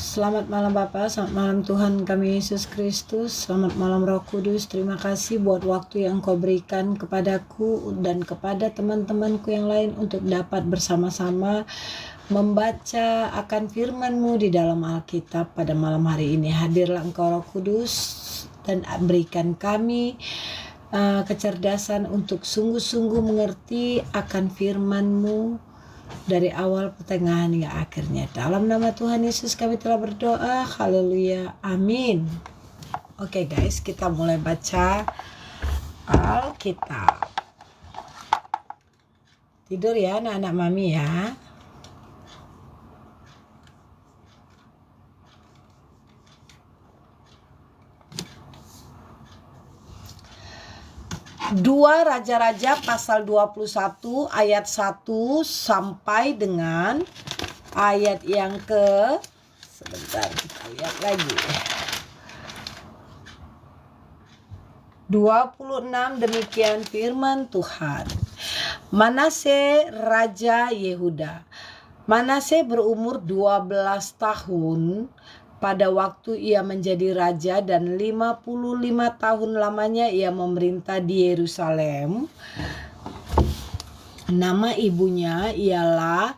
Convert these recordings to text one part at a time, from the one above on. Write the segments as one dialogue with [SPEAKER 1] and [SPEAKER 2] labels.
[SPEAKER 1] Selamat malam Bapak, selamat malam Tuhan kami Yesus Kristus, selamat malam Roh Kudus. Terima kasih buat waktu yang Engkau berikan kepadaku dan kepada teman-temanku yang lain untuk dapat bersama-sama membaca akan firman-Mu di dalam Alkitab pada malam hari ini. Hadirlah Engkau Roh Kudus dan berikan kami kecerdasan untuk sungguh-sungguh mengerti akan firman-Mu dari awal, pertengahan hingga akhirnya. Dalam nama Tuhan Yesus kami telah berdoa. Haleluya. Amin. Oke guys, kita mulai baca Alkitab. Tidur ya anak-anak mami ya. Dua Raja-Raja pasal 21 ayat 1 sampai dengan ayat yang sebentar kita lihat lagi. 26 demikian firman Tuhan. Manase Raja Yehuda. Manase berumur 12 tahun pada waktu ia menjadi raja dan 55 tahun lamanya ia memerintah di Yerusalem. Nama ibunya ialah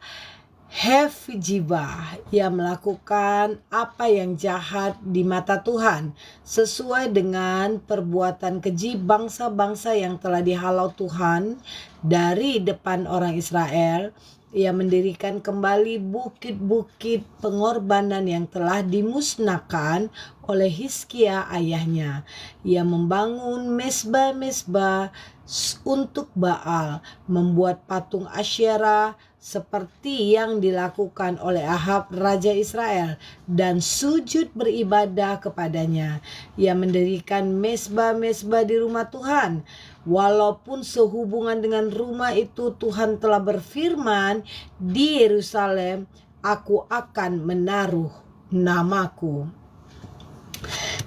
[SPEAKER 1] Hefjibah. Ia melakukan apa yang jahat di mata Tuhan, sesuai dengan perbuatan keji bangsa-bangsa yang telah dihalau Tuhan dari depan orang Israel. Ia mendirikan kembali bukit-bukit pengorbanan yang telah dimusnahkan oleh Hizkia ayahnya. Ia membangun mezbah-mezbah untuk Baal, membuat patung Asyera seperti yang dilakukan oleh Ahab Raja Israel, dan sujud beribadah kepadanya. Ia mendirikan mezbah-mezbah di rumah Tuhan. Walaupun sehubungan dengan rumah itu Tuhan telah berfirman, di Yerusalem aku akan menaruh namaku.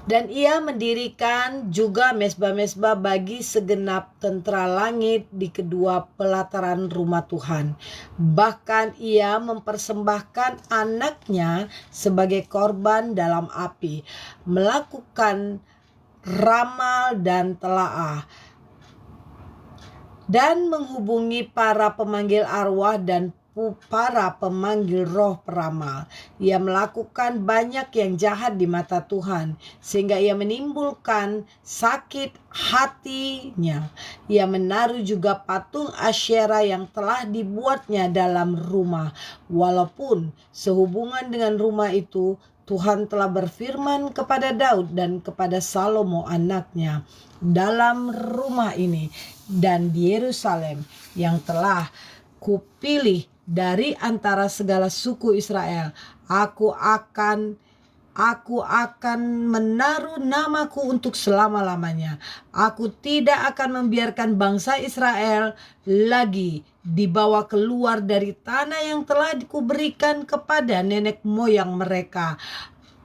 [SPEAKER 1] Dan ia mendirikan juga mezbah-mezbah bagi segenap tentara langit di kedua pelataran rumah Tuhan. Bahkan ia mempersembahkan anaknya sebagai korban dalam api, melakukan ramal dan telaah, dan menghubungi para pemanggil arwah dan para pemanggil roh peramal. Ia melakukan banyak yang jahat di mata Tuhan, sehingga ia menimbulkan sakit hatinya. Ia menaruh juga patung Asyera yang telah dibuatnya dalam rumah. Walaupun sehubungan dengan rumah itu, Tuhan telah berfirman kepada Daud dan kepada Salomo anaknya, dalam rumah ini dan di Yerusalem yang telah kupilih dari antara segala suku Israel, aku akan menaruh namaku untuk selama-lamanya. Aku tidak akan membiarkan bangsa Israel lagi dibawa keluar dari tanah yang telah kuberikan kepada nenek moyang mereka,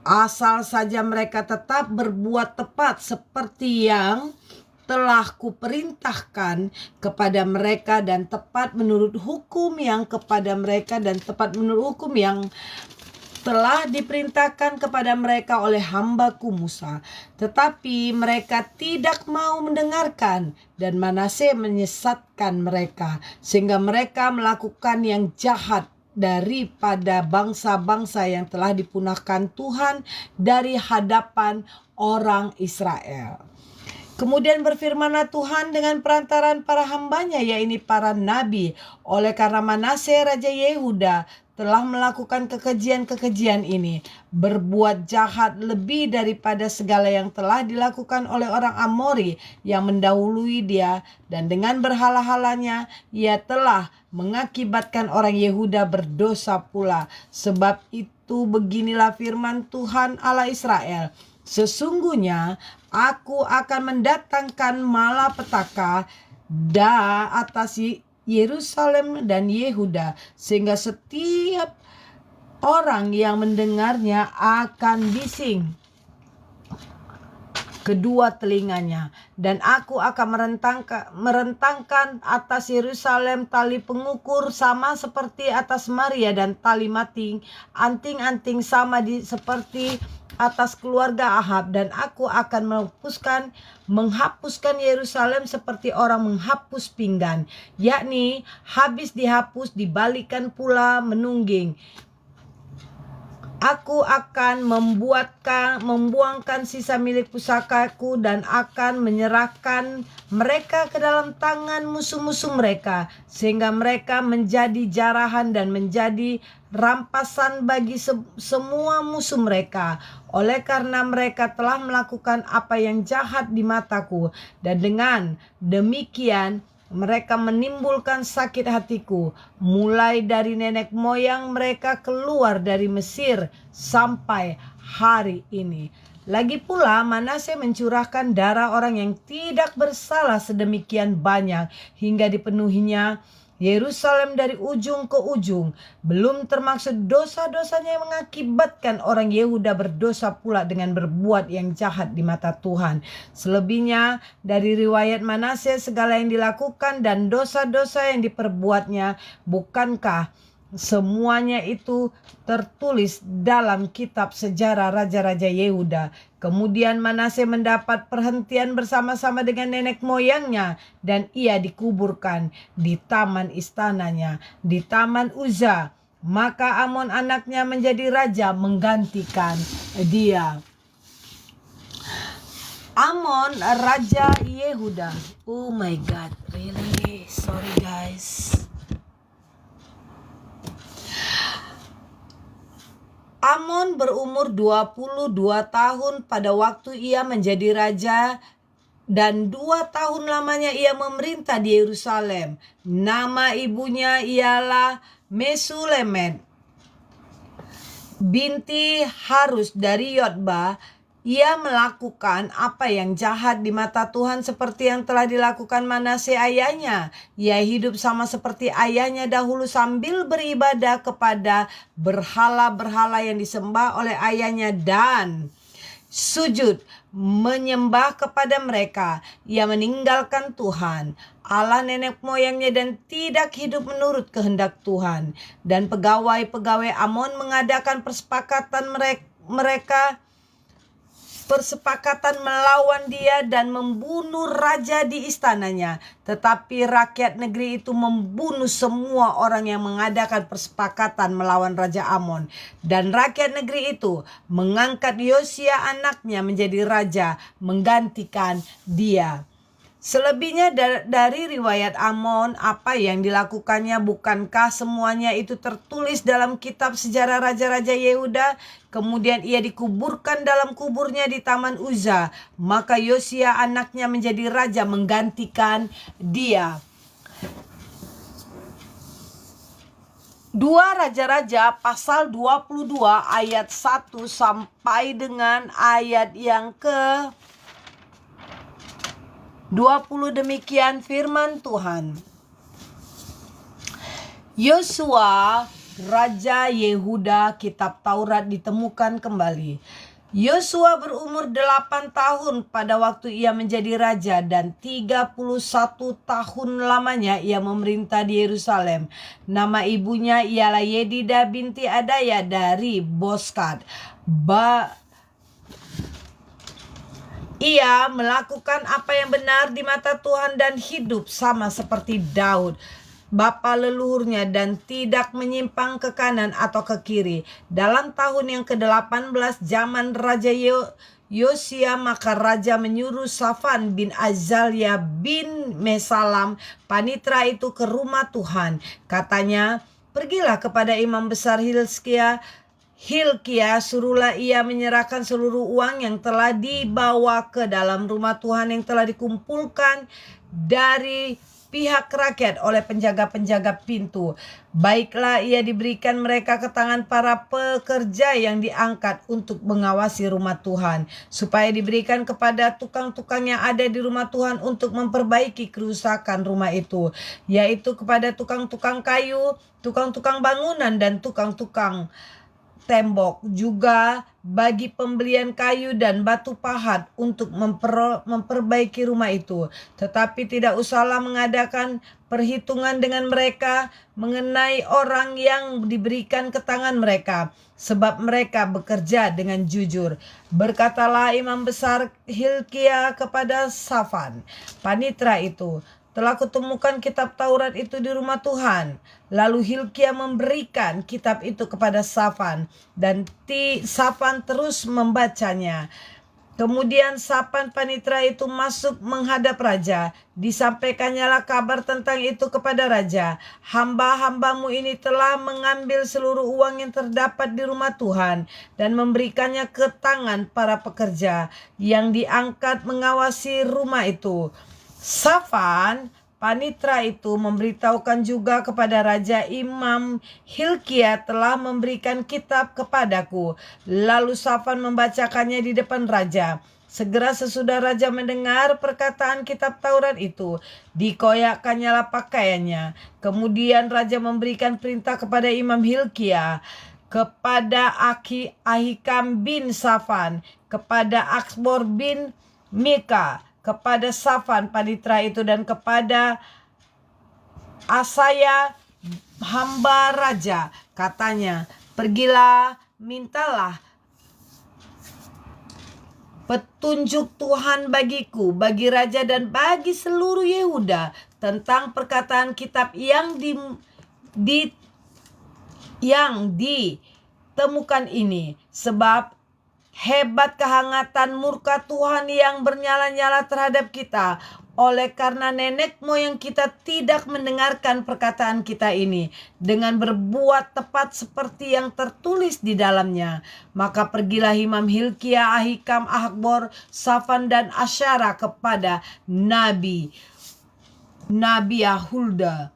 [SPEAKER 1] asal saja mereka tetap berbuat tepat seperti yang telah kuperintahkan kepada mereka, dan tepat menurut hukum yang kepada mereka, dan tepat menurut hukum yang telah diperintahkan kepada mereka oleh hambaku Musa. Tetapi mereka tidak mau mendengarkan, dan Manase menyesatkan mereka, sehingga mereka melakukan yang jahat daripada bangsa-bangsa yang telah dipunahkan Tuhan dari hadapan orang Israel. Kemudian berfirmanlah Tuhan dengan perantaran para hambanya, yaitu para nabi, oleh karena Manase Raja Yehuda telah melakukan kekejian-kekejian ini, berbuat jahat lebih daripada segala yang telah dilakukan oleh orang Amori yang mendahului dia, dan dengan berhala-halanya ia telah mengakibatkan orang Yehuda berdosa pula. Sebab itu beginilah firman Tuhan Allah Israel, sesungguhnya aku akan mendatangkan malapetaka atas Yerusalem dan Yehuda, sehingga setiap orang yang mendengarnya akan bising. kedua telinganya, dan aku akan merentangkan atas Yerusalem tali pengukur sama seperti atas Maria dan tali mating, anting-anting sama seperti atas keluarga Ahab, dan aku akan menghapuskan Yerusalem seperti orang menghapus pinggan, yakni habis dihapus dibalikkan pula menungging. Aku akan membuangkan sisa milik pusakaku dan akan menyerahkan mereka ke dalam tangan musuh-musuh mereka, sehingga mereka menjadi jarahan dan menjadi rampasan bagi semua musuh mereka. Oleh karena mereka telah melakukan apa yang jahat di mataku, dan dengan demikian mereka menimbulkan sakit hatiku, mulai dari nenek moyang mereka keluar dari Mesir sampai hari ini. Lagi pula Manasye mencurahkan darah orang yang tidak bersalah sedemikian banyak, hingga dipenuhinya Yerusalem dari ujung ke ujung, belum termaksud dosa-dosanya yang mengakibatkan orang Yehuda berdosa pula dengan berbuat yang jahat di mata Tuhan. Selebihnya dari riwayat Manasye segala yang dilakukan dan dosa-dosa yang diperbuatnya, bukankah semuanya itu tertulis dalam kitab sejarah raja-raja Yehuda? Kemudian Manasye mendapat perhentian bersama-sama dengan nenek moyangnya, dan ia dikuburkan di taman istananya, di taman Uza. Maka Amon anaknya menjadi raja menggantikan dia. Amon raja Yehuda. Oh my God, really? Sorry guys. Amon berumur 22 tahun pada waktu ia menjadi raja, dan 2 tahun lamanya ia memerintah di Yerusalem. Nama ibunya ialah Mesulemet, binti Harus dari Yotba. Ia melakukan apa yang jahat di mata Tuhan seperti yang telah dilakukan Manasye ayahnya. Ia hidup sama seperti ayahnya dahulu sambil beribadah kepada berhala-berhala yang disembah oleh ayahnya dan sujud menyembah kepada mereka. Ia meninggalkan Tuhan Allah nenek moyangnya dan tidak hidup menurut kehendak Tuhan. Dan pegawai-pegawai Amon mengadakan persepakatan melawan dia dan membunuh raja di istananya. Tetapi rakyat negeri itu membunuh semua orang yang mengadakan persepakatan melawan Raja Amon. Dan rakyat negeri itu mengangkat Yosia anaknya menjadi raja menggantikan dia. Selebihnya dari riwayat Amon, apa yang dilakukannya, bukankah semuanya itu tertulis dalam kitab sejarah raja-raja Yehuda? Kemudian ia dikuburkan dalam kuburnya di Taman Uza. Maka Yosia anaknya menjadi raja menggantikan dia. 2 Raja-Raja pasal 22 ayat 1 sampai dengan ayat yang ke 20. Demikian firman Tuhan. Yosua raja Yehuda, kitab Taurat ditemukan kembali. Yosua berumur 8 tahun pada waktu ia menjadi raja, dan 31 tahun lamanya ia memerintah di Yerusalem. Nama ibunya ialah Yedida binti Adaya dari Boskat. Ia melakukan apa yang benar di mata Tuhan dan hidup sama seperti Daud, bapa leluhurnya, dan tidak menyimpang ke kanan atau ke kiri. Dalam tahun yang ke-18 zaman Raja Yosia, maka raja menyuruh Safan bin Azalia bin Mesalam, panitra itu, ke rumah Tuhan. Katanya, pergilah kepada imam besar Hilkia, suruhlah ia menyerahkan seluruh uang yang telah dibawa ke dalam rumah Tuhan yang telah dikumpulkan dari pihak rakyat oleh penjaga-penjaga pintu. Baiklah ia diberikan mereka ke tangan para pekerja yang diangkat untuk mengawasi rumah Tuhan, supaya diberikan kepada tukang-tukang yang ada di rumah Tuhan untuk memperbaiki kerusakan rumah itu, yaitu kepada tukang-tukang kayu, tukang-tukang bangunan, dan tukang-tukang tembok, juga bagi pembelian kayu dan batu pahat untuk memperbaiki rumah itu. Tetapi tidak usahlah mengadakan perhitungan dengan mereka mengenai orang yang diberikan ke tangan mereka, sebab mereka bekerja dengan jujur. Berkatalah imam besar Hilkia kepada Safan, panitra itu, telah kutemukan kitab Taurat itu di rumah Tuhan. Lalu Hilkia memberikan kitab itu kepada Safan, dan Safan terus membacanya. Kemudian Safan panitra itu masuk menghadap raja. Disampaikannya kabar tentang itu kepada raja. Hamba-hambamu ini telah mengambil seluruh uang yang terdapat di rumah Tuhan dan memberikannya ke tangan para pekerja yang diangkat mengawasi rumah itu. Safan panitra itu memberitahukan juga kepada raja, Imam Hilkia telah memberikan kitab kepadaku. Lalu Safan membacakannya di depan raja. Segera sesudah raja mendengar perkataan kitab Taurat itu, dikoyakkannya pakaiannya. Kemudian raja memberikan perintah kepada Imam Hilkia, kepada Ahikam bin Safan, kepada Aksbor bin Mika, kepada Safan panitra itu, dan kepada Asaya hamba raja. Katanya, pergilah, mintalah petunjuk Tuhan bagiku, bagi raja dan bagi seluruh Yehuda tentang perkataan kitab yang ditemukan ini, sebab hebat kehangatan murka Tuhan yang bernyala-nyala terhadap kita, oleh karena nenek moyang kita tidak mendengarkan perkataan kita ini dengan berbuat tepat seperti yang tertulis di dalamnya. Maka pergilah Imam Hilkia, Ahikam, Ahbor, Safan dan Asyara kepada Nabi Yahulda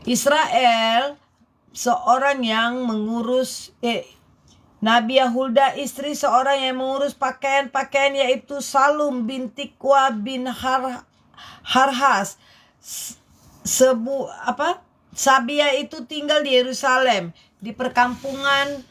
[SPEAKER 1] Israel, seorang yang mengurus Nabi Yahulda, istri seorang yang mengurus pakaian-pakaian, yaitu Salum bin Tikwa bin Harhas. Sabia itu tinggal di Yerusalem, di perkampungan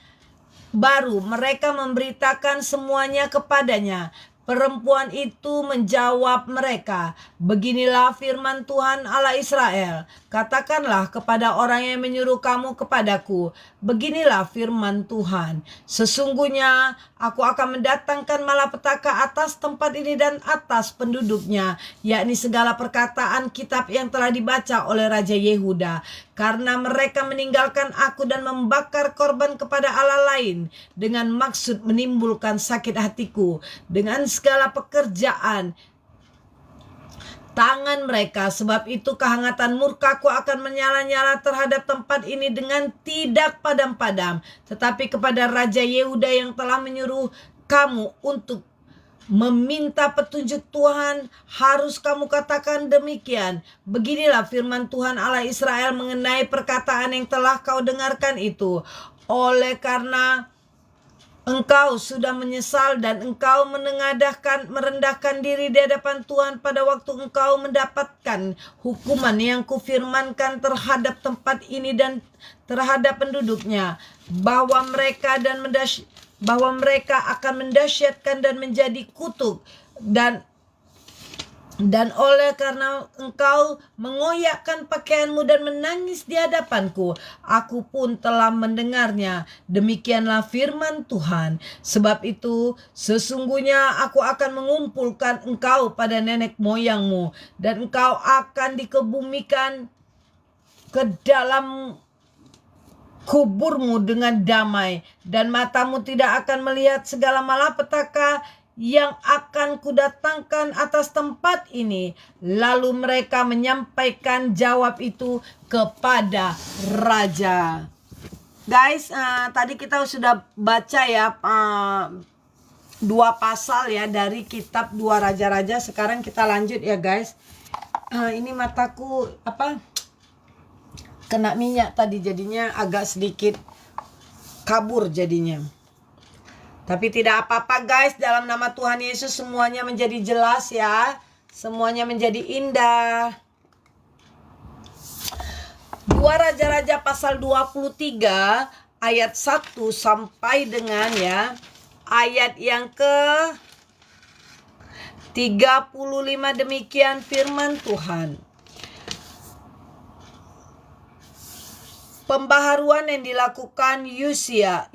[SPEAKER 1] baru. Mereka memberitakan semuanya kepadanya. Perempuan itu menjawab mereka, beginilah firman Tuhan Allah Israel. Katakanlah kepada orang yang menyuruh kamu kepadaku, beginilah firman Tuhan. Sesungguhnya aku akan mendatangkan malapetaka atas tempat ini dan atas penduduknya, yakni segala perkataan kitab yang telah dibaca oleh Raja Yehuda. Karena mereka meninggalkan aku dan membakar korban kepada Allah lain dengan maksud menimbulkan sakit hatiku dengan segala pekerjaan tangan mereka. Sebab itu kehangatan murkaku akan menyala-nyala terhadap tempat ini dengan tidak padam-padam. Tetapi kepada Raja Yehuda yang telah menyuruh kamu untuk meminta petunjuk Tuhan, harus kamu katakan demikian, beginilah firman Tuhan Allah Israel mengenai perkataan yang telah kau dengarkan itu. Oleh karena engkau sudah menyesal dan engkau merendahkan diri di hadapan Tuhan pada waktu engkau mendapatkan hukuman yang kufirmankan terhadap tempat ini dan terhadap penduduknya, bahwa mereka akan mendasyatkan dan menjadi kutuk, dan oleh karena engkau mengoyakkan pakaianmu dan menangis di hadapanku, aku pun telah mendengarnya. Demikianlah firman Tuhan. Sebab itu sesungguhnya aku akan mengumpulkan engkau pada nenek moyangmu, dan engkau akan dikebumikan ke dalam kuburmu dengan damai, dan matamu tidak akan melihat segala malapetaka yang akan kudatangkan atas tempat ini. Lalu mereka menyampaikan jawab itu kepada raja. Guys, tadi kita sudah baca ya 2 pasal ya dari kitab 2 Raja-Raja. Sekarang kita lanjut ya guys. Ini mataku kena minyak tadi, jadinya agak sedikit kabur jadinya. Tapi tidak apa-apa guys, dalam nama Tuhan Yesus semuanya menjadi jelas ya. Semuanya menjadi indah. 2 Raja-Raja pasal 23 ayat 1 sampai dengan ya ayat yang ke 35. Demikian firman Tuhan. Pembaharuan yang dilakukan Yosia.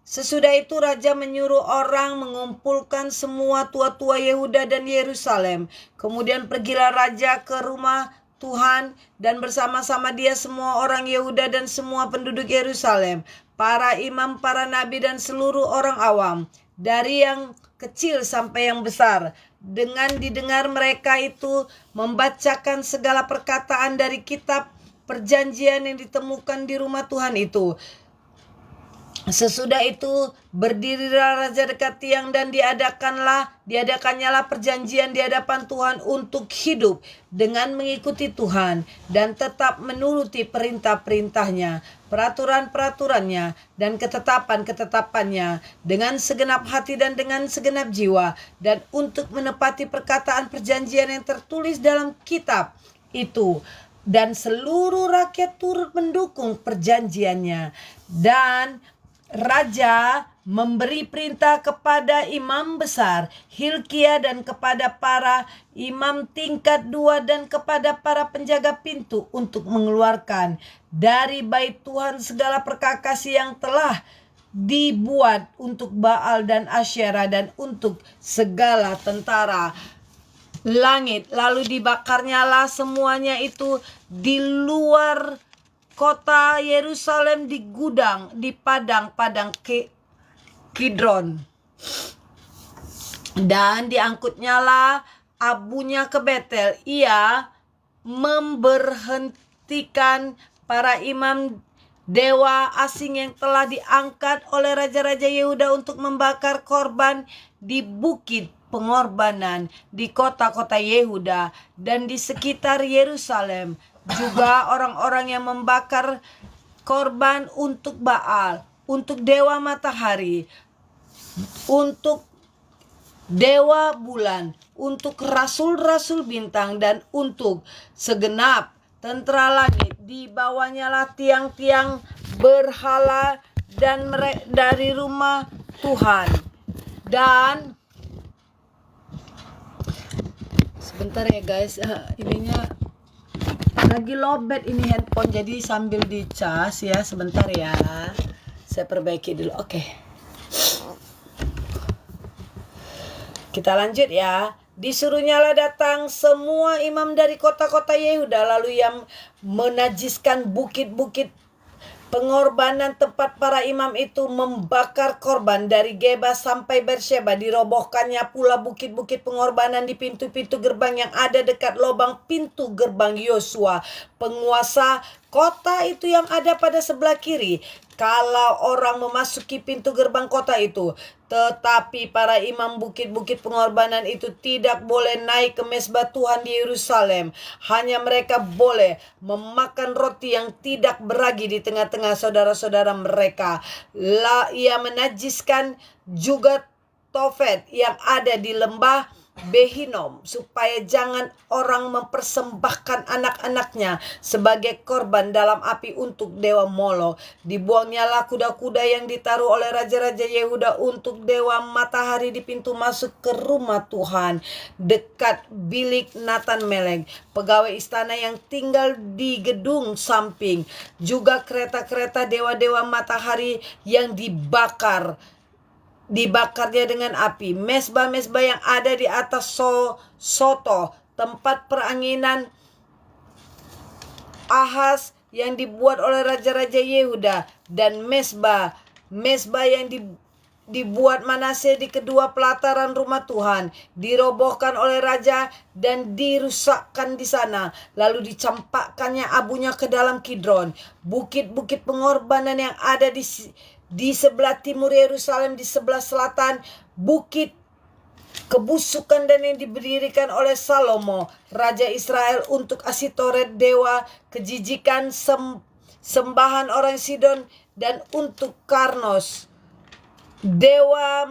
[SPEAKER 1] Sesudah itu raja menyuruh orang mengumpulkan semua tua-tua Yehuda dan Yerusalem. Kemudian pergilah raja ke rumah Tuhan dan bersama-sama dia semua orang Yehuda dan semua penduduk Yerusalem, para imam, para nabi dan seluruh orang awam, dari yang kecil sampai yang besar. Dengan didengar mereka itu membacakan segala perkataan dari kitab perjanjian yang ditemukan di rumah Tuhan itu. Sesudah itu berdirilah raja dekat tiang dan diadakannya perjanjian di hadapan Tuhan untuk hidup dengan mengikuti Tuhan dan tetap menuruti perintah-perintahnya, peraturan-peraturannya dan ketetapan-ketetapannya dengan segenap hati dan dengan segenap jiwa, dan untuk menepati perkataan perjanjian yang tertulis dalam kitab itu. Dan seluruh rakyat turut mendukung perjanjiannya. Dan raja memberi perintah kepada imam besar Hilkia dan kepada para imam tingkat 2 dan kepada para penjaga pintu untuk mengeluarkan dari bait Tuhan segala perkakas yang telah dibuat untuk Baal dan Asyera dan untuk segala tentara langit. Lalu dibakarnyalah semuanya itu di luar kota Yerusalem, di gudang, di padang-padang Kidron. Dan diangkutnyalah abunya ke Betel. Ia memberhentikan para imam dewa asing yang telah diangkat oleh raja-raja Yehuda untuk membakar korban di bukit pengorbanan di kota-kota Yehuda dan di sekitar Yerusalem. Juga orang-orang yang membakar korban untuk Baal, untuk dewa matahari, untuk dewa bulan, untuk rasul-rasul bintang, dan untuk segenap tentara langit. Dibawanyalah tiang-tiang berhala dan dari rumah Tuhan. Dan sebentar ya guys, ininya lagi lowbat ini handphone, jadi sambil dicas ya, sebentar ya, saya perbaiki dulu. Oke. Kita lanjut ya. Disuruhnyalah datang semua imam dari kota-kota Yehuda, lalu yang menajiskan bukit-bukit pengorbanan tempat para imam itu membakar korban dari Geba sampai Beersheba. Dirobohkannya pula bukit-bukit pengorbanan di pintu-pintu gerbang yang ada dekat lubang pintu gerbang Yosua, penguasa kota itu yang ada pada sebelah kiri, kalau orang memasuki pintu gerbang kota itu. Tetapi para imam bukit-bukit pengorbanan itu tidak boleh naik ke mezbah Tuhan di Yerusalem. Hanya mereka boleh memakan roti yang tidak beragi di tengah-tengah saudara-saudara mereka. Ia menajiskan juga Tofet yang ada di lembah Behinom, supaya jangan orang mempersembahkan anak-anaknya sebagai korban dalam api untuk dewa Molo. Dibuangnyalah kuda-kuda yang ditaruh oleh raja-raja Yehuda untuk dewa matahari di pintu masuk ke rumah Tuhan dekat bilik Natan Melek, pegawai istana yang tinggal di gedung samping. Juga kereta-kereta dewa-dewa matahari yang dibakarnya dengan api. Mezbah-mezbah yang ada di atas soto, tempat peranginan Ahaz yang dibuat oleh raja-raja Yehuda, dan mezbah yang dibuat Manasye di kedua pelataran rumah Tuhan, dirobohkan oleh raja dan dirusakkan di sana. Lalu dicampakkannya abunya ke dalam Kidron. Bukit-bukit pengorbanan yang ada di sebelah timur Yerusalem, di sebelah selatan bukit kebusukan dan yang didirikan oleh Salomo raja Israel untuk Asitoret dewa kejijikan sembahan orang Sidon, dan untuk Karnos dewa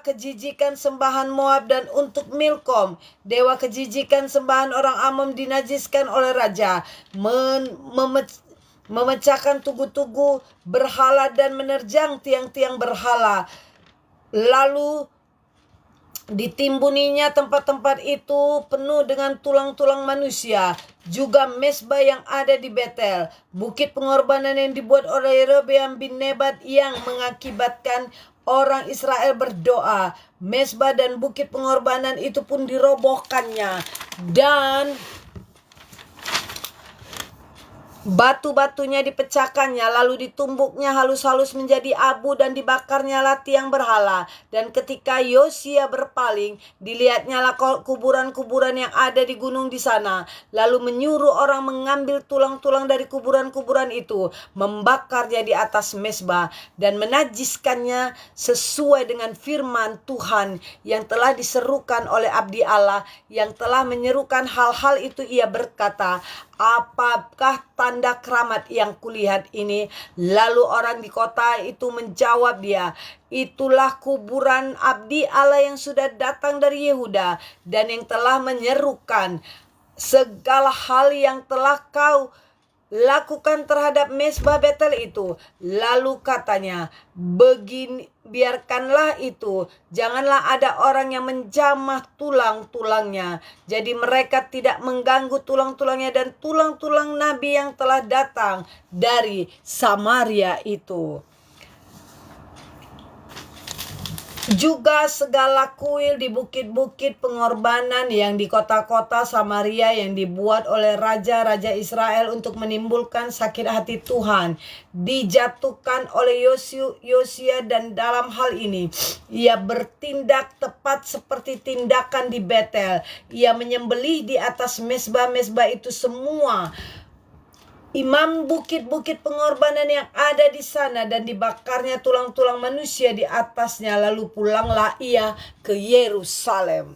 [SPEAKER 1] kejijikan sembahan Moab, dan untuk Milkom dewa kejijikan sembahan orang Amon dinajiskan oleh raja, memecahkan tugu-tugu berhala dan menerjang tiang-tiang berhala. Lalu ditimbuninya tempat-tempat itu penuh dengan tulang-tulang manusia. Juga mezbah yang ada di Betel, bukit pengorbanan yang dibuat oleh Yerobeam bin Nebat yang mengakibatkan orang Israel berdoa. Mezbah dan bukit pengorbanan itu pun dirobohkannya, dan batu-batunya dipecahkannya, lalu ditumbuknya halus-halus menjadi abu dan dibakarnyalah tiang berhala. Dan ketika Yosia berpaling, dilihatnyalah kuburan-kuburan yang ada di gunung di sana. Lalu menyuruh orang mengambil tulang-tulang dari kuburan-kuburan itu, membakarnya di atas mezbah dan menajiskannya sesuai dengan firman Tuhan yang telah diserukan oleh abdi Allah yang telah menyerukan hal-hal itu. Ia berkata, apakah tanda keramat yang kulihat ini? Lalu orang di kota itu menjawab dia, itulah kuburan abdi Allah yang sudah datang dari Yehuda dan yang telah menyerukan segala hal yang telah kau lakukan terhadap mezbah Betel itu. Lalu katanya, begini, biarkanlah itu, janganlah ada orang yang menjamah tulang-tulangnya. Jadi mereka tidak mengganggu tulang-tulangnya dan tulang-tulang nabi yang telah datang dari Samaria itu. Juga segala kuil di bukit-bukit pengorbanan yang di kota-kota Samaria yang dibuat oleh raja-raja Israel untuk menimbulkan sakit hati Tuhan dijatuhkan oleh Yosia, dan dalam hal ini ia bertindak tepat seperti tindakan di Betel. Ia menyembelih di atas mezbah-mezbah itu semua imam bukit-bukit pengorbanan yang ada di sana, dan dibakarnya tulang-tulang manusia di atasnya. Lalu pulanglah ia ke Yerusalem.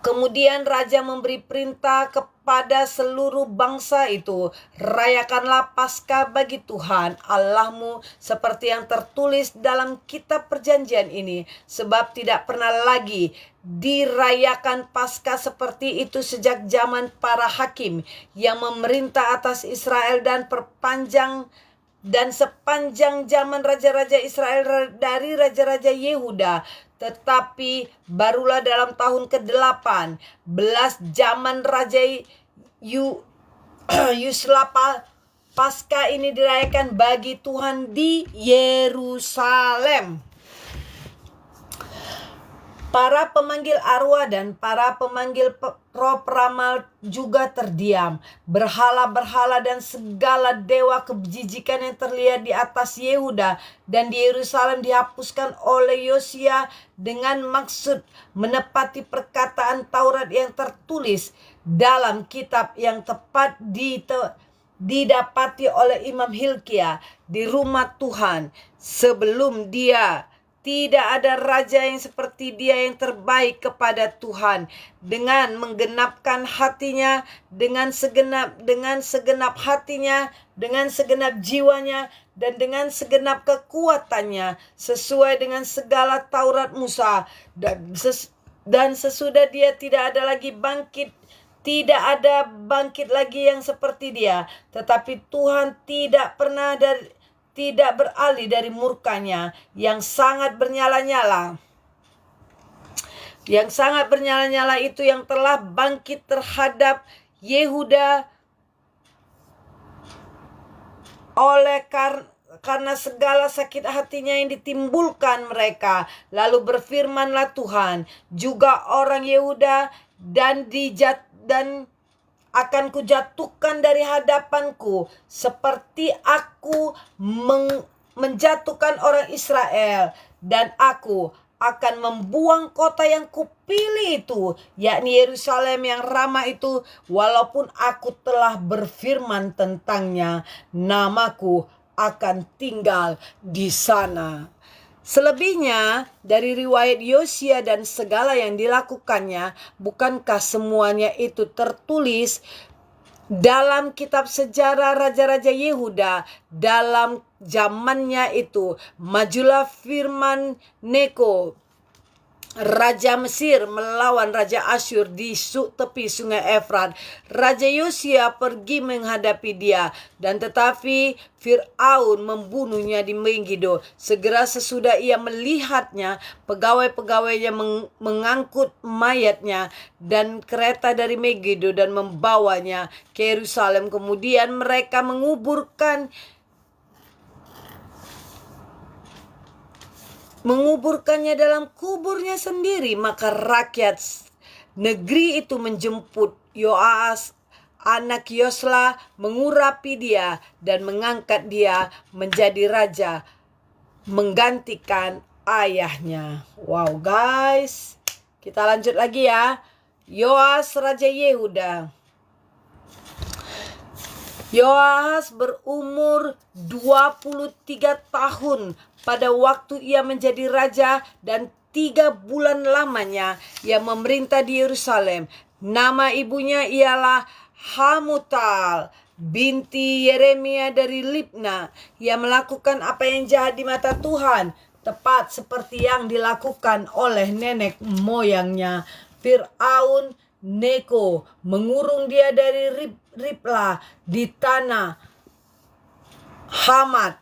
[SPEAKER 1] Kemudian raja memberi perintah kepada seluruh bangsa itu, rayakanlah Paskah bagi Tuhan Allahmu seperti yang tertulis dalam kitab perjanjian ini, sebab tidak pernah lagi dirayakan Paskah seperti itu sejak zaman para hakim yang memerintah atas Israel dan sepanjang zaman raja-raja Israel dari raja-raja Yehuda. Tetapi barulah dalam tahun ke-8 zaman Raja Yuslapa Paskah ini dirayakan bagi Tuhan di Yerusalem. Para pemanggil arwah dan para pemanggil roh peramal juga terdiam. Berhala-berhala dan segala dewa kejijikan yang terlihat di atas Yehuda dan di Yerusalem dihapuskan oleh Yosia dengan maksud menepati perkataan Taurat yang tertulis dalam kitab yang tepat didapati oleh Imam Hilkia di rumah Tuhan. Sebelum dia tidak ada raja yang seperti dia yang terbaik kepada Tuhan, dengan menggenapkan hatinya, dengan segenap hatinya, dengan segenap jiwanya, dan dengan segenap kekuatannya, sesuai dengan segala Taurat Musa. Dan sesudah dia tidak ada lagi bangkit lagi yang seperti dia. Tetapi Tuhan tidak beralih dari murkanya yang sangat bernyala-nyala. Yang sangat bernyala-nyala itu yang telah bangkit terhadap Yehuda karena segala sakit hatinya yang ditimbulkan mereka. Lalu berfirmanlah Tuhan, juga orang Yehuda dan akan kujatuhkan dari hadapanku seperti aku menjatuhkan orang Israel, dan aku akan membuang kota yang kupilih itu, yakni Yerusalem yang ramah itu, walaupun aku telah berfirman tentangnya, namaku akan tinggal di sana. Selebihnya dari riwayat Yosia dan segala yang dilakukannya, bukankah semuanya itu tertulis dalam kitab sejarah raja-raja Yehuda dalam zamannya itu? Majulah firman Neko Raja Mesir melawan Raja Asyur di tepi sungai Efrat. Raja Yosia pergi menghadapi dia, dan tetapi Fir'aun membunuhnya di Megiddo. Segera sesudah ia melihatnya, pegawai-pegawainya mengangkut mayatnya dan kereta dari Megiddo dan membawanya ke Yerusalem. Kemudian mereka menguburkannya dalam kuburnya sendiri. Maka rakyat negeri itu menjemput Yoas anak Yosla, mengurapi dia dan mengangkat dia menjadi raja, menggantikan ayahnya. Wow guys, kita lanjut lagi ya. Yoas Raja Yehuda. Yoas berumur 23 tahun pada waktu ia menjadi raja, dan 3 bulan lamanya ia memerintah di Yerusalem. Nama ibunya ialah Hamutal binti Yeremia dari Libna. Ia melakukan apa yang jahat di mata Tuhan, tepat seperti yang dilakukan oleh nenek moyangnya Fir'aun Neko, mengurung dia dari Riblah di tanah Hamat,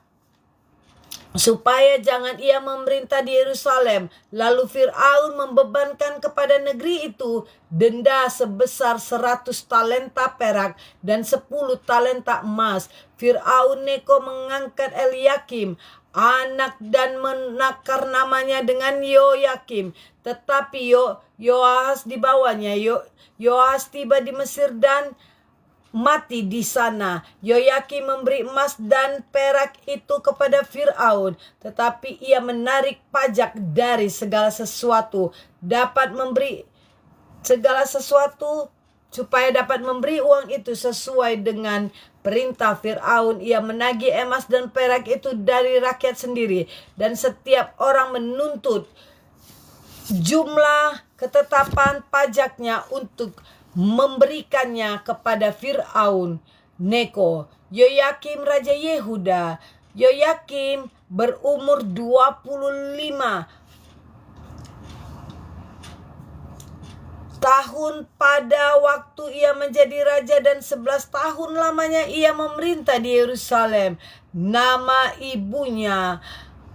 [SPEAKER 1] supaya jangan ia memerintah di Yerusalem. Lalu Fir'aun membebankan kepada negeri itu denda sebesar 100 talenta perak dan 10 talenta emas. Fir'aun Neko mengangkat Eliakim anak dan menakar namanya dengan Yoyakim, tetapi Yoahas di bawahnya. Yoahas tiba di Mesir dan mati di sana. Yoyakim memberi emas dan perak itu kepada Fir'aun, tetapi ia menarik pajak dari segala sesuatu, supaya dapat memberi uang itu sesuai dengan perintah Fir'aun. Ia menagih emas dan perak itu dari rakyat sendiri, dan setiap orang menuntut jumlah ketetapan pajaknya untuk memberikannya kepada Fir'aun Neko. Yoyakim Raja Yehuda. Yoyakim berumur 25 tahun pada waktu ia menjadi raja, dan 11 tahun lamanya ia memerintah di Yerusalem. Nama ibunya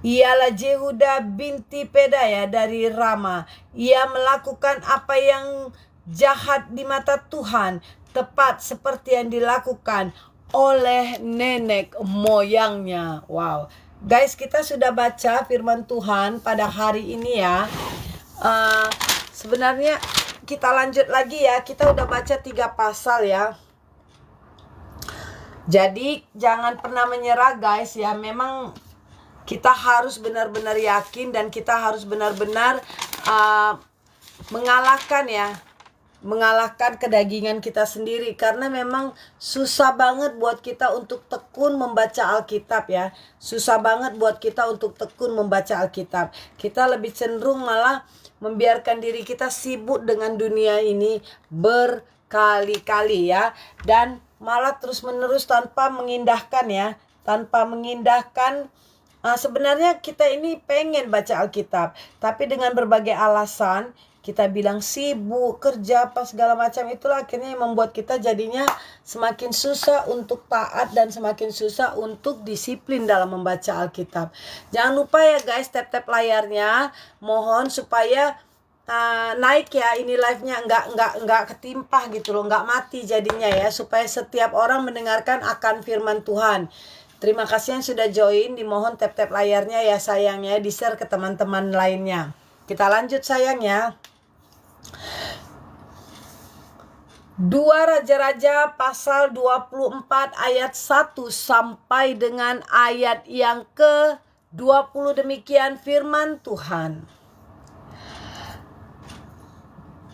[SPEAKER 1] ialah Jehuda binti Pedaya dari Rama. Ia melakukan apa yang jahat di mata Tuhan, tepat seperti yang dilakukan oleh nenek moyangnya. Wow, guys, kita sudah baca firman Tuhan pada hari ini ya. Sebenarnya kita lanjut lagi ya. Kita udah baca 3 pasal ya. Jadi jangan pernah menyerah guys ya. Memang kita harus benar-benar yakin, dan kita harus benar-benar mengalahkan kedagingan kita sendiri. Karena memang susah banget buat kita untuk tekun membaca Alkitab ya. Susah banget buat kita untuk tekun membaca Alkitab. Kita lebih cenderung malah membiarkan diri kita sibuk dengan dunia ini berkali-kali ya. Dan malah terus-menerus tanpa mengindahkan ya. Tanpa mengindahkan. Sebenarnya kita ini pengen baca Alkitab, tapi dengan berbagai alasan kita bilang sibuk, kerja, apa segala macam, itulah akhirnya yang membuat kita jadinya semakin susah untuk taat dan semakin susah untuk disiplin dalam membaca Alkitab. Jangan lupa ya guys, tap-tap layarnya, mohon supaya naik ya, ini live-nya nggak ketimpah gitu loh, nggak mati jadinya ya, supaya setiap orang mendengarkan akan firman Tuhan. Terima kasih yang sudah join, dimohon tap-tap layarnya ya sayangnya, di-share ke teman-teman lainnya. Kita lanjut sayangnya. 2 Raja-Raja pasal 24 ayat 1 sampai dengan ayat yang ke-20. Demikian firman Tuhan.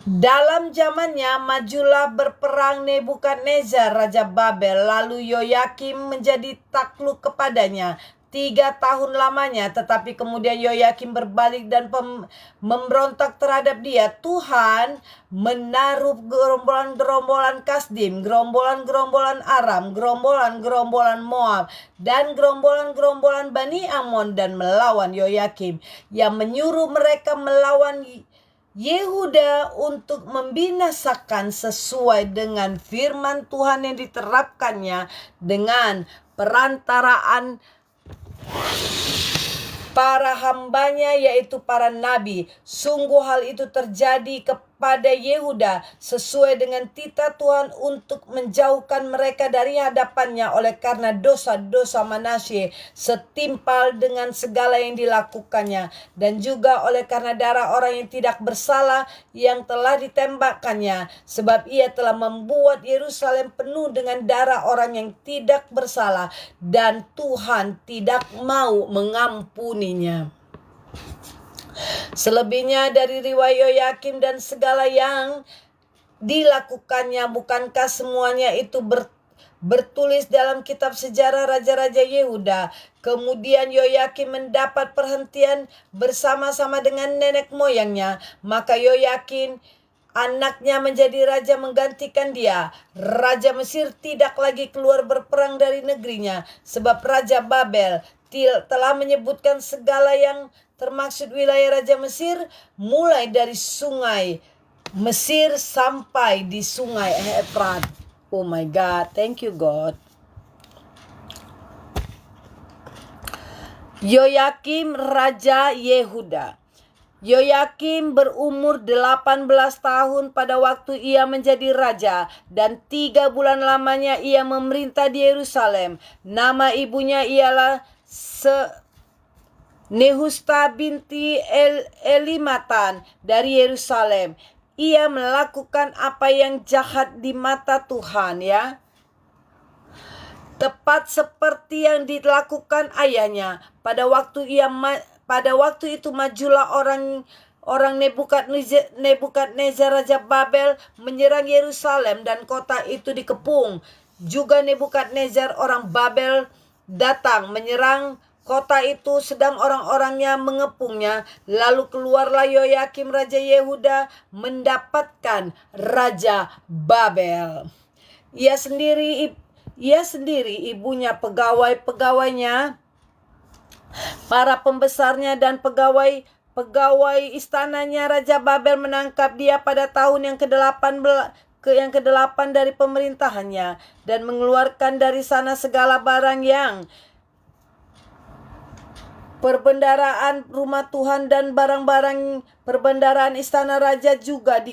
[SPEAKER 1] Dalam zamannya majulah berperang Nebukadnezar Raja Babel, lalu Yoyakim menjadi takluk kepadanya 3 tahun lamanya. Tetapi kemudian Yoyakim berbalik dan memberontak terhadap dia. Tuhan menaruh gerombolan-gerombolan Kasdim, gerombolan-gerombolan Aram, gerombolan-gerombolan Moab, dan gerombolan-gerombolan Bani Amon dan melawan Yoyakim, yang menyuruh mereka melawan Yehuda untuk membinasakan sesuai dengan firman Tuhan yang diterapkannya dengan perantaraan para hambanya, yaitu para nabi. Sungguh hal itu terjadi kepada Yehuda sesuai dengan titah Tuhan untuk menjauhkan mereka dari hadapannya oleh karena dosa-dosa Manasye setimpal dengan segala yang dilakukannya, dan juga oleh karena darah orang yang tidak bersalah yang telah ditembakkannya, sebab ia telah membuat Yerusalem penuh dengan darah orang yang tidak bersalah, dan Tuhan tidak mau mengampuninya. Selebihnya dari riwayat Yoyakim dan segala yang dilakukannya, bukankah semuanya itu bertulis dalam kitab sejarah raja-raja Yehuda? Kemudian Yoyakim mendapat perhentian bersama-sama dengan nenek moyangnya, maka Yoyakim anaknya menjadi raja menggantikan dia. Raja Mesir tidak lagi keluar berperang dari negerinya, sebab Raja Babel telah menyebutkan segala yang termaksud wilayah Raja Mesir, mulai dari sungai Mesir sampai di sungai Efrat. Oh my God, thank you God. Yoyakim Raja Yehuda. Yoyakim berumur 18 tahun pada waktu ia menjadi raja, dan 3 bulan lamanya ia memerintah di Yerusalem. Nama ibunya ialah Nehusta binti Elimatan dari Yerusalem. Ia melakukan apa yang jahat di mata Tuhan, ya. Tepat seperti yang dilakukan ayahnya. Pada waktu itu majulah orang Nebukadnezar Raja Babel menyerang Yerusalem, dan kota itu dikepung. Juga Nebukadnezar orang Babel datang menyerang kota itu, sedang orang-orangnya mengepungnya. Lalu keluarlah Yoyakim Raja Yehuda mendapatkan Raja Babel. Ia sendiri, ibunya, pegawai-pegawainya, para pembesarnya, dan pegawai istananya. Raja Babel menangkap dia pada tahun yang ke-8 dari pemerintahannya, dan mengeluarkan dari sana segala barang yang perbendaraan rumah Tuhan dan barang-barang perbendaraan istana raja, juga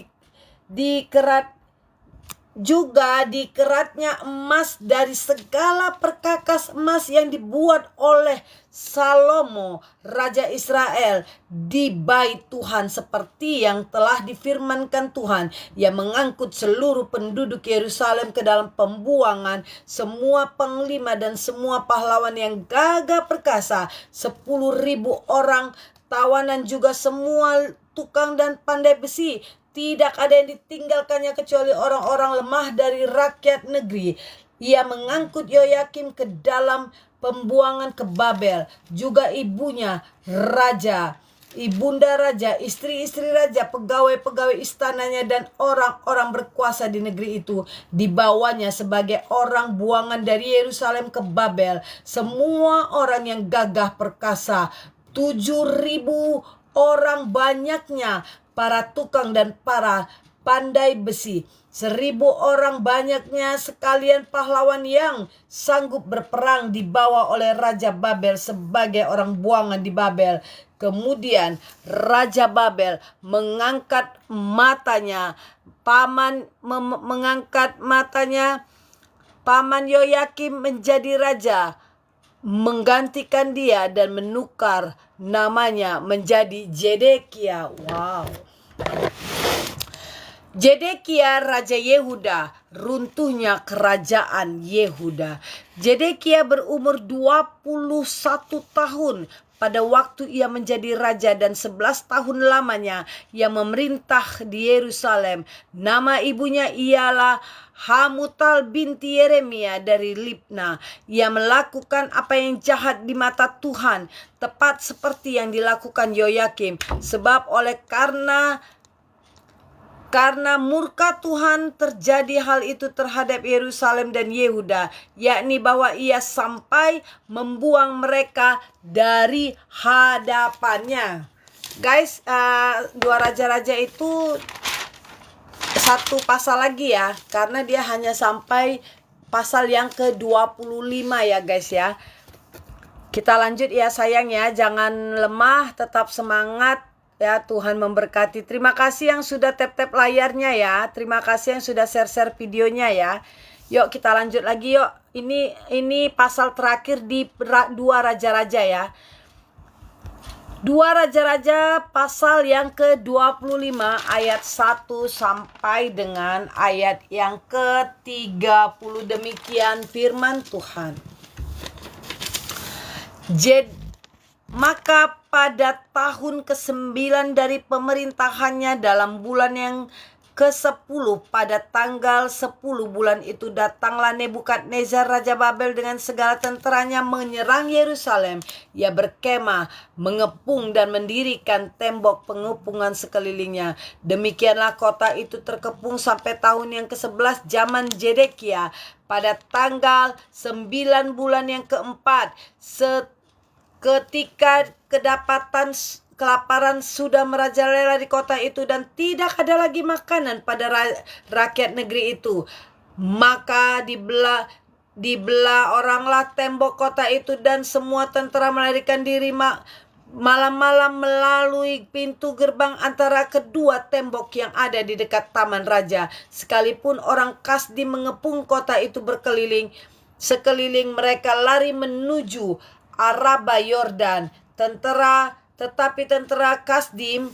[SPEAKER 1] dikeratnya emas dari segala perkakas emas yang dibuat oleh Salomo Raja Israel di bait Tuhan, seperti yang telah difirmankan Tuhan. Ia mengangkut seluruh penduduk Yerusalem ke dalam pembuangan, semua panglima dan semua pahlawan yang gagah perkasa, 10.000 orang tawanan, juga semua tukang dan pandai besi. Tidak ada yang ditinggalkannya kecuali orang-orang lemah dari rakyat negeri. Ia mengangkut Yoyakim ke dalam pembuangan ke Babel. Juga ibunya raja, ibunda raja, istri-istri raja, pegawai-pegawai istananya, dan orang-orang berkuasa di negeri itu dibawanya sebagai orang buangan dari Yerusalem ke Babel. Semua orang yang gagah perkasa, 7.000 orang banyaknya, para tukang dan para pandai besi, 1.000 orang banyaknya sekalian pahlawan yang sanggup berperang dibawa oleh Raja Babel sebagai orang buangan di Babel. Kemudian Raja Babel mengangkat matanya, paman Yoyakim menjadi raja, menggantikan dia dan menukar namanya menjadi Zedekia. Wow. Zedekia Raja Yehuda, runtuhnya kerajaan Yehuda. Zedekia berumur 21 tahun pada waktu ia menjadi raja, dan 11 tahun lamanya ia memerintah di Yerusalem. Nama ibunya ialah Hamutal binti Yeremia dari Libna. Ia melakukan apa yang jahat di mata Tuhan, tepat seperti yang dilakukan Yoyakim, sebab karena murka Tuhan terjadi hal itu terhadap Yerusalem dan Yehuda, yakni bahwa ia sampai membuang mereka dari hadapannya. Guys, dua raja-raja itu satu pasal lagi ya, karena dia hanya sampai pasal yang ke-25 ya guys ya. Kita lanjut ya sayang ya, jangan lemah, tetap semangat ya, Tuhan memberkati. Terima kasih yang sudah tap-tap layarnya ya, terima kasih yang sudah share-share videonya ya. Yuk kita lanjut lagi yuk. Ini pasal terakhir di dua raja-raja ya. Dua Raja-Raja pasal yang ke-25 ayat 1 sampai dengan ayat yang ke-30. Demikian firman Tuhan. Maka pada tahun ke-9 dari pemerintahannya, dalam bulan yang ke-10 pada tanggal 10 bulan itu, datanglah Nebukadnezar Raja Babel dengan segala tenteranya menyerang Yerusalem. Ia berkemah, mengepung dan mendirikan tembok pengepungan sekelilingnya. Demikianlah kota itu terkepung sampai tahun yang ke-11 zaman Zedekia. Pada tanggal 9 bulan yang ke-4, ketika kelaparan sudah merajalela di kota itu dan tidak ada lagi makanan pada rakyat negeri itu, maka dibelah oranglah tembok kota itu, dan semua tentara melarikan diri malam-malam melalui pintu gerbang antara kedua tembok yang ada di dekat taman raja. Sekalipun orang Kasdim mengepung kota itu berkeliling, sekeliling mereka lari menuju Araba Yordan. Tetapi tentara Kasdim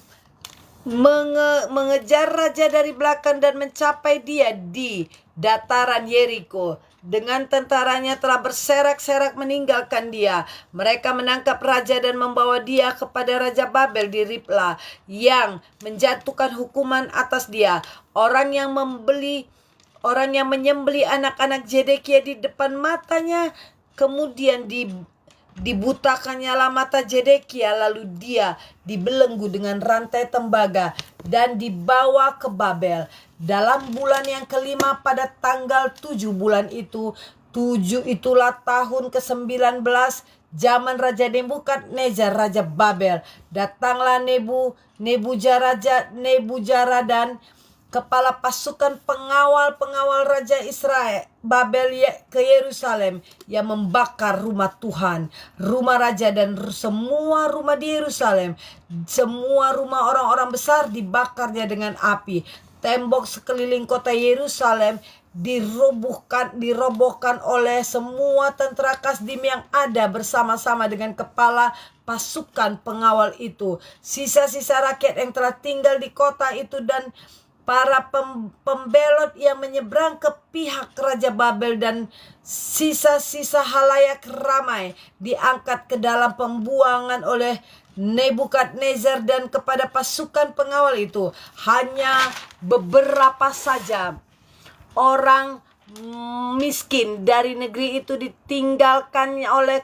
[SPEAKER 1] mengejar raja dari belakang dan mencapai dia di dataran Yeriko. Dengan tentaranya telah berserak-serak meninggalkan dia. Menangkap raja dan membawa dia kepada Raja Babel di Ribla, yang menjatuhkan hukuman atas dia. Orang yang menyembeli anak-anak Zedekia di depan matanya, kemudian dibutakannya mata Zedekia, lalu dia dibelenggu dengan rantai tembaga dan dibawa ke Babel. Dalam bulan yang kelima pada tanggal 7 bulan itu, 7 itulah tahun ke-19 zaman Raja Nebukadnezar Raja Babel. Datanglah Nebuzaradan, kepala pasukan pengawal Raja Israel Babel ke Yerusalem, yang membakar rumah Tuhan, rumah raja, dan semua rumah di Yerusalem. Semua rumah orang-orang besar dibakarnya dengan api. Tembok sekeliling kota Yerusalem dirobohkan oleh semua tentara Kasdim yang ada bersama-sama dengan kepala pasukan pengawal itu. Sisa-sisa rakyat yang telah tinggal di kota itu dan para pembelot yang menyeberang ke pihak Raja Babel dan sisa-sisa halayak ramai diangkat ke dalam pembuangan oleh Nebukadnezar, dan kepada pasukan pengawal itu hanya beberapa saja orang miskin dari negeri itu ditinggalkan oleh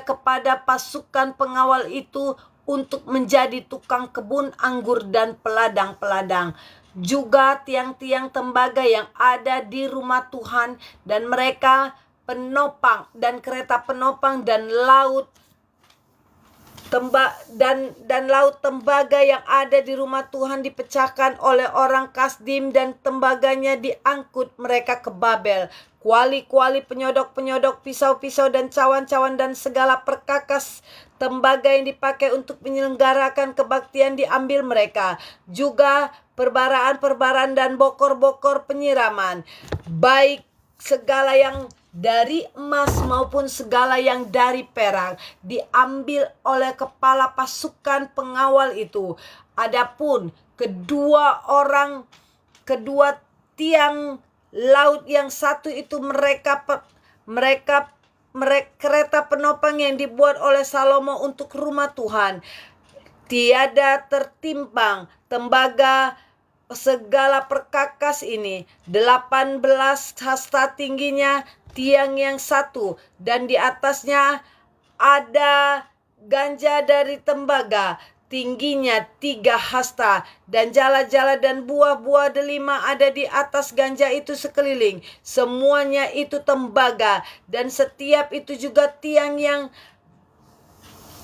[SPEAKER 1] kepada pasukan pengawal itu untuk menjadi tukang kebun anggur dan peladang-peladang. Juga tiang-tiang tembaga yang ada di rumah Tuhan, dan mereka penopang dan kereta penopang dan laut tembaga yang ada di rumah Tuhan dipecahkan oleh orang Kasdim, dan tembaganya diangkut mereka ke Babel. Kuali-kuali, penyodok-penyodok, pisau-pisau, dan cawan-cawan, dan segala perkakas tembaga yang dipakai untuk menyelenggarakan kebaktian diambil mereka. Juga perbaraan-perbaraan dan bokor-bokor penyiraman, baik segala yang dari emas maupun segala yang dari perak, diambil oleh kepala pasukan pengawal itu. Adapun kedua tiang laut yang satu itu kereta penopang yang dibuat oleh Salomo untuk rumah Tuhan. Tiada tertimbang tembaga segala perkakas ini, 18 hasta tingginya tiang yang satu, dan di atasnya ada ganja dari tembaga, tingginya 3 hasta, dan jala-jala dan buah-buah delima ada di atas ganja itu sekeliling. Semuanya itu tembaga, dan setiap itu juga tiang yang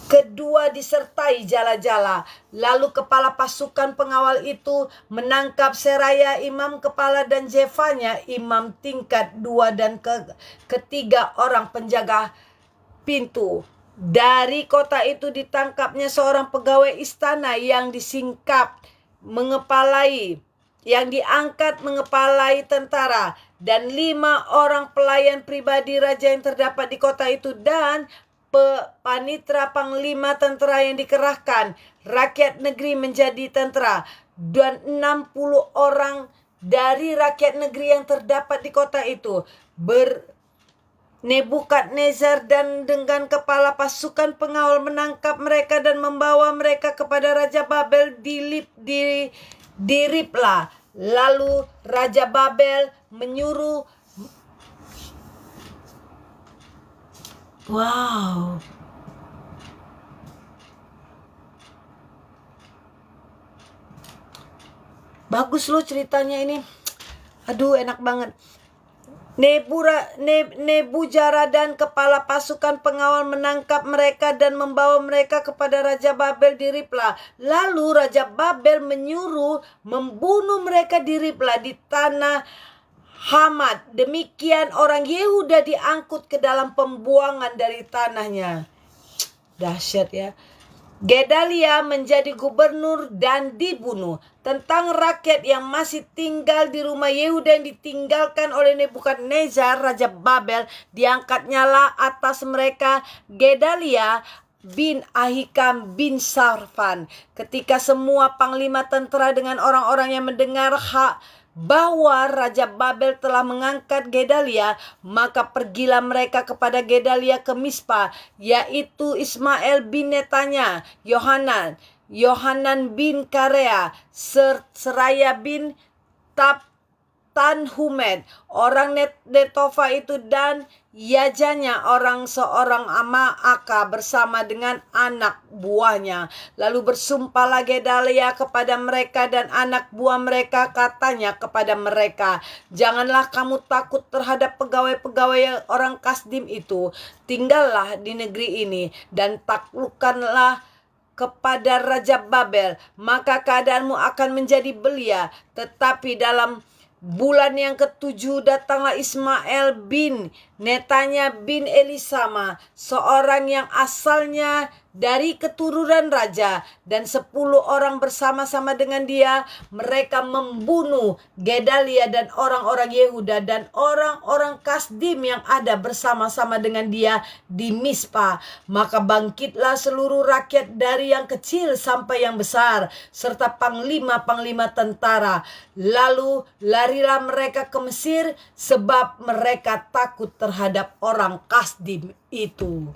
[SPEAKER 1] kedua disertai jala-jala. Lalu kepala pasukan pengawal itu menangkap Seraya imam kepala dan Zefanya imam tingkat 2 dan ketiga orang penjaga pintu. Dari kota itu ditangkapnya seorang pegawai istana yang diangkat mengepalai tentara, dan 5 orang pelayan pribadi raja yang terdapat di kota itu, dan panitra panglima tentara yang dikerahkan rakyat negeri menjadi tentara, dan 60 orang dari rakyat negeri yang terdapat di kota itu. Nebukadnezar dan dengan kepala pasukan pengawal menangkap mereka dan membawa mereka kepada Raja Babel di Ribla. Lalu Raja Babel menyuruh wow. Bagus loh ceritanya ini. Aduh, enak banget. Nebuzaradan kepala pasukan pengawal menangkap mereka dan membawa mereka kepada Raja Babel di Ribla. Lalu Raja Babel menyuruh membunuh mereka di Ribla di tanah Hamat. Demikian orang Yehuda diangkut ke dalam pembuangan dari tanahnya. Dahsyat ya. Gedalia menjadi gubernur dan dibunuh. Tentang rakyat yang masih tinggal di rumah Yehuda yang ditinggalkan oleh Nebukadnezar Raja Babel, diangkatnyalah atas mereka Gedalia bin Ahikam bin Sarfan. Ketika semua panglima tentara dengan orang-orang yang mendengar bahwa Raja Babel telah mengangkat Gedalia, maka pergilah mereka kepada Gedalia ke Mispa, yaitu Ismail bin Netanya, Yohanan bin Karea, Seraya bin Tanhumed, orang Netofa itu, dan Yajanya seorang Amaaka bersama dengan anak buahnya. Lalu bersumpahlah Gedalia kepada mereka dan anak buah mereka, katanya kepada mereka, janganlah kamu takut terhadap pegawai-pegawai orang Kasdim itu. Tinggallah di negeri ini dan taklukkanlah kepada Raja Babel, maka keadaanmu akan menjadi belia. Tetapi dalam bulan yang ke-7 datanglah Ismail bin Netanya bin Elisama, seorang yang asalnya dari keturunan raja, dan 10 orang bersama-sama dengan dia. Mereka membunuh Gedalia dan orang-orang Yehuda dan orang-orang Kasdim yang ada bersama-sama dengan dia di Mispa. Maka bangkitlah seluruh rakyat dari yang kecil sampai yang besar, serta panglima-panglima tentara. Lalu larilah mereka ke Mesir, sebab mereka takut terhadap orang Kasdim itu.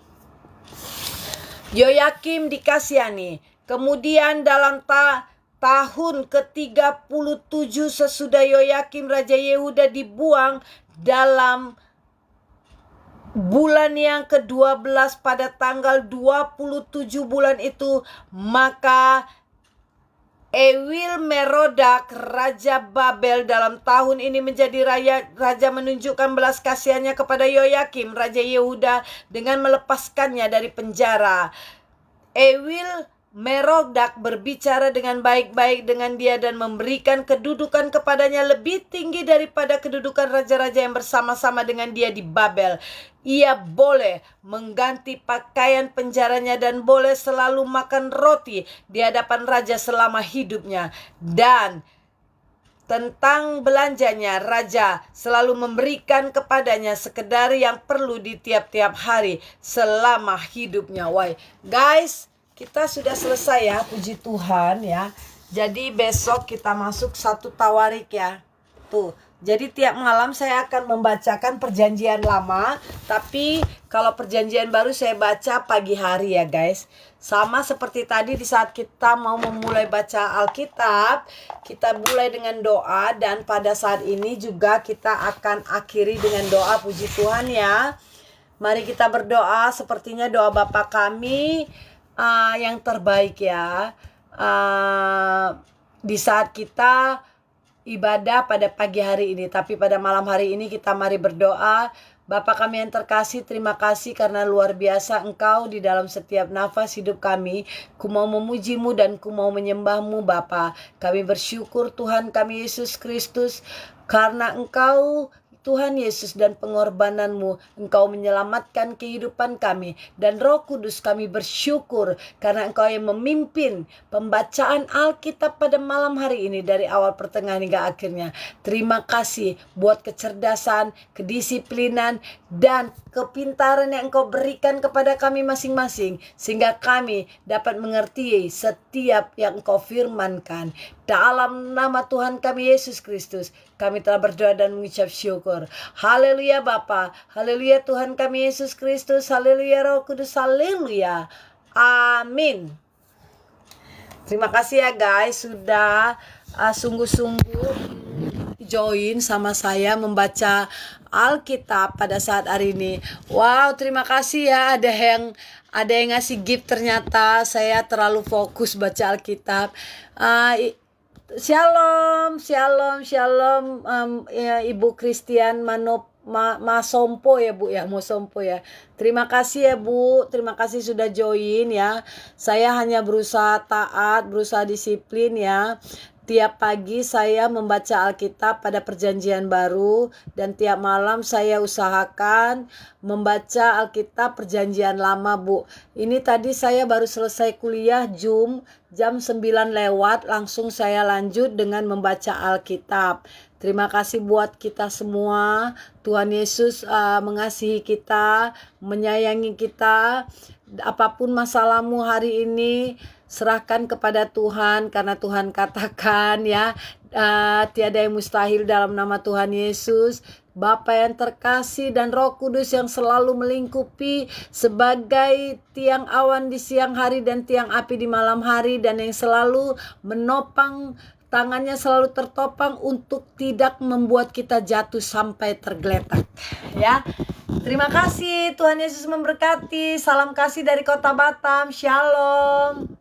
[SPEAKER 1] Yoyakim dikasihani. Kemudian dalam tahun ke-37 sesudah Yoyakim Raja Yehuda dibuang, dalam bulan yang ke-12 pada tanggal 27 bulan itu, maka Ewil Merodak Raja Babel dalam tahun ini menjadi raja menunjukkan belas kasihannya kepada Yoyakim Raja Yehuda dengan melepaskannya dari penjara. Ewil Merodak berbicara dengan baik-baik dengan dia dan memberikan kedudukan kepadanya lebih tinggi daripada kedudukan raja-raja yang bersama-sama dengan dia di Babel. Ia boleh mengganti pakaian penjaranya dan boleh selalu makan roti di hadapan raja selama hidupnya. Dan tentang belanjanya, raja selalu memberikan kepadanya sekedar yang perlu di tiap-tiap hari selama hidupnya. Why, guys, kita sudah selesai ya, puji Tuhan ya. Jadi besok kita masuk 1 Tawarik ya. Tuh. Jadi tiap malam saya akan membacakan perjanjian lama, tapi kalau perjanjian baru saya baca pagi hari ya guys. Sama seperti tadi di saat kita mau memulai baca Alkitab, kita mulai dengan doa, dan pada saat ini juga kita akan akhiri dengan doa, puji Tuhan ya. Mari kita berdoa, sepertinya doa Bapa kami yang terbaik ya. Di saat kita ibadah pada pagi hari ini, tapi pada malam hari ini kita mari berdoa. Bapa kami yang terkasih, terima kasih karena luar biasa Engkau di dalam setiap nafas hidup kami. Ku mau memuji-Mu dan ku mau menyembah-Mu Bapa. Kami bersyukur Tuhan kami Yesus Kristus, karena Engkau Tuhan Yesus dan pengorbanan-Mu, Engkau menyelamatkan kehidupan kami. Dan Roh Kudus, kami bersyukur karena Engkau yang memimpin pembacaan Alkitab pada malam hari ini dari awal pertengahan hingga akhirnya. Terima kasih buat kecerdasan, kedisiplinan, dan kepintaran yang Engkau berikan kepada kami masing-masing, sehingga kami dapat mengerti setiap yang Engkau firmankan. Dalam nama Tuhan kami Yesus Kristus, kami telah berdoa dan mengucap syukur. Haleluya Bapa, haleluya Tuhan kami Yesus Kristus, haleluya Roh Kudus, haleluya. Amin. Terima kasih ya guys, sudah sungguh-sungguh join sama saya membaca Alkitab pada saat hari ini. Wow, terima kasih ya, ada yang ngasih gift. Ternyata saya terlalu fokus baca Alkitab. Shalom ya, Ibu Christian Masompo ya Bu ya, Mosompo ya. Terima kasih ya Bu, terima kasih sudah join ya. Saya hanya berusaha taat, berusaha disiplin ya. Tiap pagi saya membaca Alkitab pada Perjanjian Baru, dan tiap malam saya usahakan membaca Alkitab Perjanjian Lama Bu. Ini tadi saya baru selesai kuliah jam 9 lewat, langsung saya lanjut dengan membaca Alkitab. Terima kasih buat kita semua. Tuhan Yesus mengasihi kita, menyayangi kita. Apapun masalahmu hari ini, serahkan kepada Tuhan, karena Tuhan katakan ya, tiada yang mustahil dalam nama Tuhan Yesus. Bapa yang terkasih dan Roh Kudus yang selalu melingkupi sebagai tiang awan di siang hari dan tiang api di malam hari, dan yang selalu menopang, tangannya selalu tertopang untuk tidak membuat kita jatuh sampai tergeletak ya. Terima kasih, Tuhan Yesus memberkati. Salam kasih dari Kota Batam. Shalom.